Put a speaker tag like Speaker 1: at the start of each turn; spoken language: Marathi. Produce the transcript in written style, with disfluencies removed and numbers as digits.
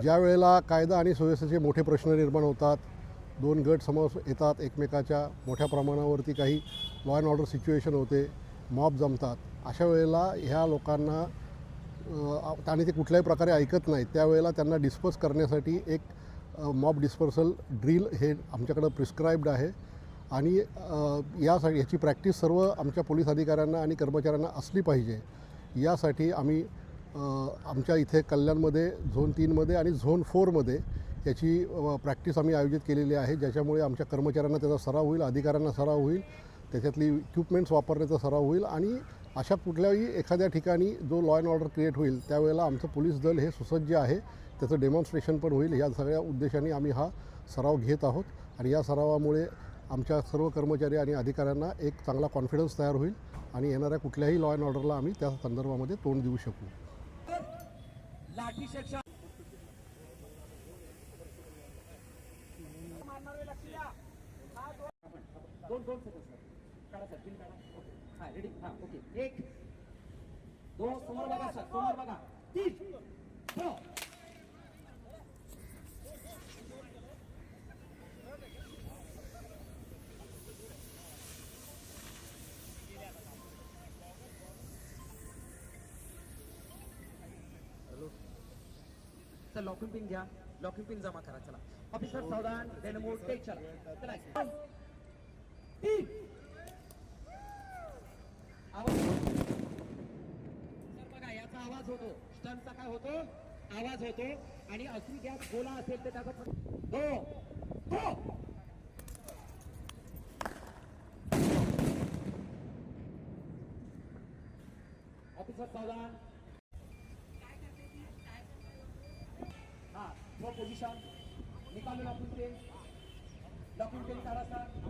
Speaker 1: ज्या वेळेला कायदा आणि सुव्यवस्थेचे मोठे प्रश्न निर्माण होतात, दोन गट समोर येतात एकमेकाच्या, मोठ्या प्रमाणावरती काही लॉ अँड ऑर्डर सिच्युएशन होते, मॉब जमतात, अशा वेळेला ह्या लोकांना आणि ते कुठल्याही प्रकारे ऐकत नाहीत, त्यावेळेला त्यांना डिस्पर्स करण्यासाठी एक मॉब डिस्पर्सल ड्रिल हे आमच्याकडं प्रिस्क्राईब्ड आहे. आणि याची प्रॅक्टिस सर्व आमच्या पोलीस अधिकाऱ्यांना आणि कर्मचाऱ्यांना असली पाहिजे. यासाठी आम्ही आमच्या इथे कल्याणमध्ये झोन 3मध्ये आणि झोन 4मध्ये याची प्रॅक्टिस आम्ही आयोजित केलेली आहे, ज्याच्यामुळे आमच्या कर्मचाऱ्यांना त्याचा सराव होईल, अधिकाऱ्यांना सराव होईल, त्याच्यातली इक्विपमेंट्स वापरण्याचा सराव होईल. आणि अशा कुठल्याही एखाद्या ठिकाणी जो लॉ अँड ऑर्डर क्रिएट होईल त्यावेळेला आमचं पोलीस दल हे सुसज्ज आहे, त्याचं डेमॉन्स्ट्रेशन पण होईल. या सगळ्या उद्देशाने आम्ही हा सराव घेत आहोत. आणि या सरावामुळे आमच्या सर्व कर्मचारी आणि अधिकाऱ्यांना एक चांगला कॉन्फिडन्स तयार होईल आणि येणाऱ्या कुठल्याही लॉ अँड ऑर्डरला आम्ही त्या संदर्भामध्ये तोंड देऊ शकू.
Speaker 2: रेडी हां ओके 1 2 समोर बघा सर समोर बघा 3 4 सर लॉकिंग पिन घ्या लॉकिंग पिन जमा करा चला ऑफिसर सावधान डेनमो टेक चला चला 3 आवाज सर बघा याचा आवाज होतो स्टनचा काय होतो आवाज होतो आणि असली गॅस गोला असेल तर त्याचा दो ऑफिसर सावधान हाँ वो पोजीशन निकालो लॉकिंग पेन काढा सर